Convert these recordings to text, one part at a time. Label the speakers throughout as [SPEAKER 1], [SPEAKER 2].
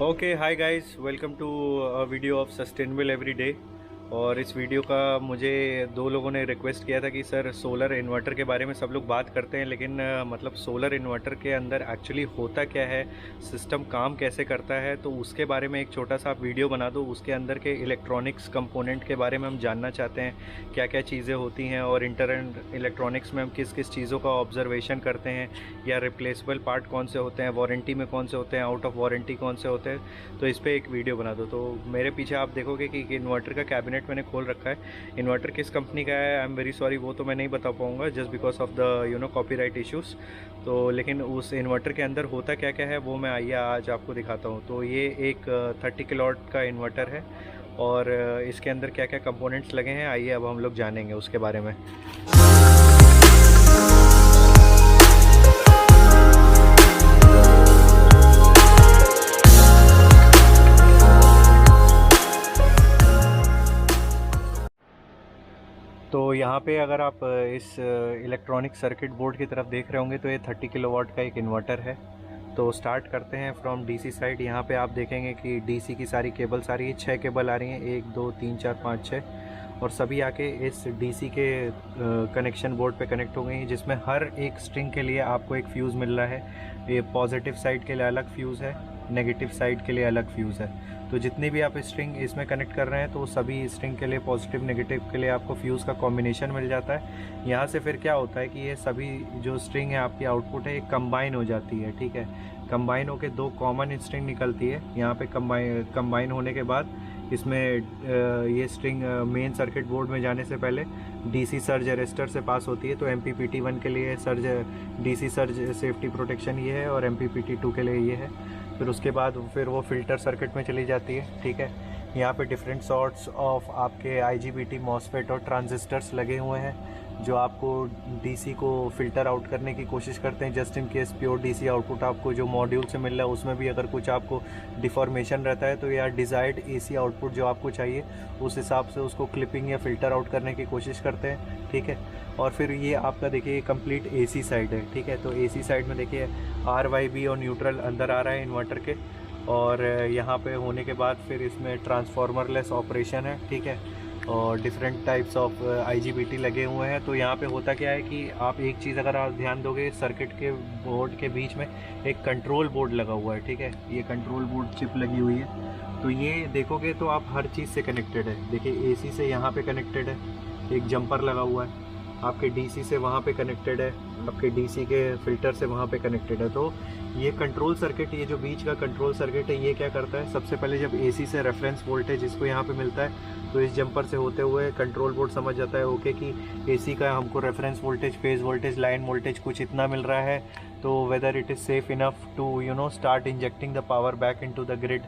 [SPEAKER 1] Okay hi guys, welcome to a video of Sustainable Everyday. और इस video का मुझे दो लोगों ने रिक्वेस्ट किया था कि सर सोलर इन्वर्टर के बारे में सब लोग बात करते हैं, लेकिन मतलब सोलर इन्वर्टर के अंदर एक्चुअली होता क्या है, सिस्टम काम कैसे करता है, तो उसके बारे में एक छोटा सा आप वीडियो बना दो। उसके अंदर के इलेक्ट्रॉनिक्स कंपोनेंट के बारे में हम जानना चाहते हैं, क्या क्या चीज़ें होती हैं और इंटर इलेक्ट्रॉनिक्स में हम किस किस चीज़ों का ऑब्जर्वेशन करते हैं, या रिप्लेसेबल पार्ट कौन से होते हैं, वारंटी में कौन से होते हैं, आउट ऑफ वारंटी कौन से होते हैं। तो इस पर एक वीडियो बना दो। तो मेरे पीछे आप देखोगे कि इन्वर्टर का कैबिनेट मैंने खोल रखा है। इन्वर्टर किस कंपनी का है, आई एम वेरी सॉरी, वो तो मैं नहीं बता पाऊँगा just because of the copyright issues. तो लेकिन उस इन्वर्टर के अंदर होता क्या क्या है वो मैं आइए आज आपको दिखाता हूँ। तो ये एक 30 किलोवाट का इन्वर्टर है और इसके अंदर क्या क्या कंपोनेंट्स लगे हैं, आइए अब हम लोग जानेंगे उसके बारे में। तो यहाँ पे अगर आप इस इलेक्ट्रॉनिक सर्किट बोर्ड की तरफ देख रहे होंगे तो ये 30 किलोवाट का एक इन्वर्टर है। तो स्टार्ट करते हैं फ्रॉम डीसी साइड। यहाँ पे आप देखेंगे कि डीसी की सारी केबल्स आ रही है, 6 केबल आ रही हैं, 1 2 3 4 5 6, और सभी आके इस डीसी के कनेक्शन बोर्ड पे कनेक्ट हो गई हैं, जिसमें हर एक स्ट्रिंग के लिए आपको एक फ्यूज़ मिल रहा है। ये पॉजिटिव साइड के लिए अलग फ्यूज़ है, नेगेटिव साइड के लिए अलग फ्यूज़ है। तो जितनी भी आप स्ट्रिंग इसमें कनेक्ट कर रहे हैं तो सभी स्ट्रिंग के लिए पॉजिटिव नेगेटिव के लिए आपको फ्यूज़ का कॉम्बिनेशन मिल जाता है। यहाँ से फिर क्या होता है कि ये सभी जो स्ट्रिंग है आपकी आउटपुट है, ये कंबाइन हो जाती है। ठीक है, कंबाइन होकर दो कॉमन स्ट्रिंग निकलती है। यहाँ पे कंबाइन होने के बाद इसमें ये स्ट्रिंग मेन सर्किट बोर्ड में जाने से पहले डीसी सर्ज अरेस्टर से पास होती है। तो MPPT1 के लिए surge DC surge safety protection ये है, और MPPT2 के लिए ये है। फिर उसके बाद फिर वो फ़िल्टर सर्किट में चली जाती है। ठीक है, यहाँ पे डिफरेंट सॉर्ट्स ऑफ आपके IGBT मॉसफेट और ट्रांजिस्टर्स लगे हुए हैं, जो आपको डीसी को फ़िल्टर आउट करने की कोशिश करते हैं। Just in case pure DC output आपको जो मॉड्यूल से मिल रहा है उसमें भी अगर कुछ आपको डिफॉर्मेशन रहता है, तो या डिज़ायर्ड AC आउटपुट जो आपको चाहिए उस हिसाब से उसको क्लिपिंग या फ़िल्टर आउट करने की कोशिश करते हैं। ठीक है, और फिर ये आपका देखिए कंप्लीट AC साइड है। ठीक है, तो AC साइड में देखिए RYB और न्यूट्रल अंदर आ रहा है इन्वर्टर के, और यहाँ पे होने के बाद फिर इसमें ट्रांसफार्मरलेस ऑपरेशन है। ठीक है, और डिफरेंट टाइप्स ऑफ IGBT लगे हुए हैं। तो यहाँ पे होता क्या है कि आप एक चीज़ अगर आप ध्यान दोगे, सर्किट के बोर्ड के बीच में एक कंट्रोल बोर्ड लगा हुआ है। ठीक है, ये कंट्रोल बोर्ड चिप लगी हुई है। तो ये देखोगे तो आप हर चीज़ से कनेक्टेड है। देखिए AC से यहाँ पे कनेक्टेड है, एक जंपर लगा हुआ है, आपके DC से वहाँ पे कनेक्टेड है, आपके DC के फ़िल्टर से वहाँ पे कनेक्टेड है। तो ये कंट्रोल सर्किट, ये जो बीच का कंट्रोल सर्किट है, ये क्या करता है, सबसे पहले जब AC से रेफरेंस वोल्टेज इसको यहाँ पे मिलता है, तो इस जंपर से होते हुए कंट्रोल बोर्ड समझ जाता है ओके कि AC का हमको reference voltage, phase voltage, line voltage कुछ इतना मिल रहा है, तो whether it is safe enough to start injecting the power back into the grid.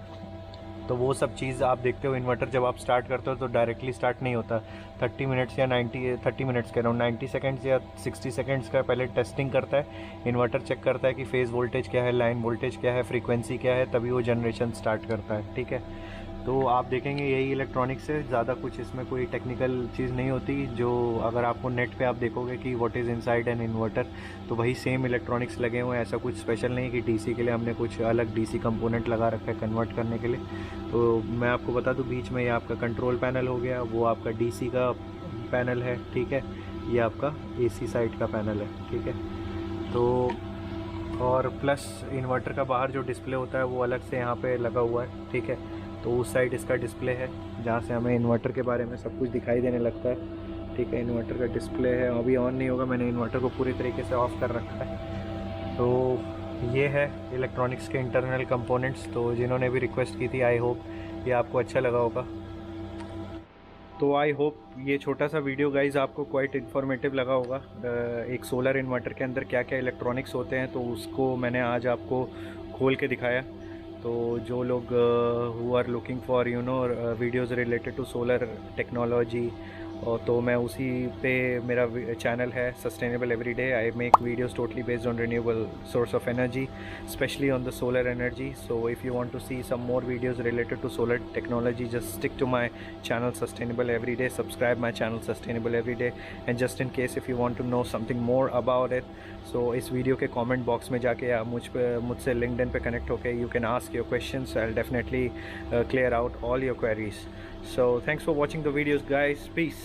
[SPEAKER 1] तो वो सब चीज़ आप देखते हो। इन्वर्टर जब आप स्टार्ट करते हो तो डायरेक्टली स्टार्ट नहीं होता, 30 मिनट्स या 30 मिनट्स के अराउंड 90 सेकेंड्स या 60 सेकेंड्स का पहले टेस्टिंग करता है इन्वर्टर, चेक करता है कि फेज़ वोल्टेज क्या है, लाइन वोल्टेज क्या है, फ्रीक्वेंसी क्या है, तभी वो जनरेशन स्टार्ट करता है। ठीक है, तो आप देखेंगे यही इलेक्ट्रॉनिक्स से ज़्यादा कुछ इसमें कोई टेक्निकल चीज़ नहीं होती। जो अगर आपको नेट पे आप देखोगे कि what is inside N inverter, तो वही सेम इलेक्ट्रॉनिक्स लगे हुए हैं। ऐसा कुछ स्पेशल नहीं कि डीसी के लिए हमने कुछ अलग डीसी कंपोनेंट लगा रखा है कन्वर्ट करने के लिए। तो मैं आपको बता दूं, बीच में ये आपका कंट्रोल पैनल हो गया, वो आपका डीसी का पैनल है। ठीक है, ये आपका AC साइड का पैनल है। ठीक है, तो और प्लस इन्वर्टर का बाहर जो डिस्प्ले होता है वो अलग से यहाँ पे लगा हुआ है। ठीक है, तो उस साइड इसका डिस्प्ले है जहाँ से हमें इन्वर्टर के बारे में सब कुछ दिखाई देने लगता है। ठीक है, इन्वर्टर का डिस्प्ले है, अभी ऑन नहीं होगा, मैंने इन्वर्टर को पूरी तरीके से ऑफ़ कर रखा है। तो ये है इलेक्ट्रॉनिक्स के इंटरनल कंपोनेंट्स। तो जिन्होंने भी रिक्वेस्ट की थी, आई होप ये आपको अच्छा लगा होगा। तो आई होप ये छोटा सा वीडियो गाइज़ आपको क्वाइट इन्फॉर्मेटिव लगा होगा। एक सोलर इन्वर्टर के अंदर क्या क्या इलेक्ट्रॉनिक्स होते हैं, तो उसको मैंने आज आपको खोल के दिखाया। तो जो लोग who are looking for videos related to solar technology और तो मैं उसी पे मेरा चैनल है Sustainable Everyday. I make videos totally based on renewable source of energy, specially on the solar energy. So if you want to see some more videos related to solar technology, just stick to my channel Sustainable Everyday, subscribe my channel Sustainable Everyday. And just in case if you want to know something more about it, so इस video के comment box में जाके या मुझसे LinkedIn पे connect होके you can ask your questions. I will definitely clear out all your queries. So thanks for watching the videos, guys. Peace.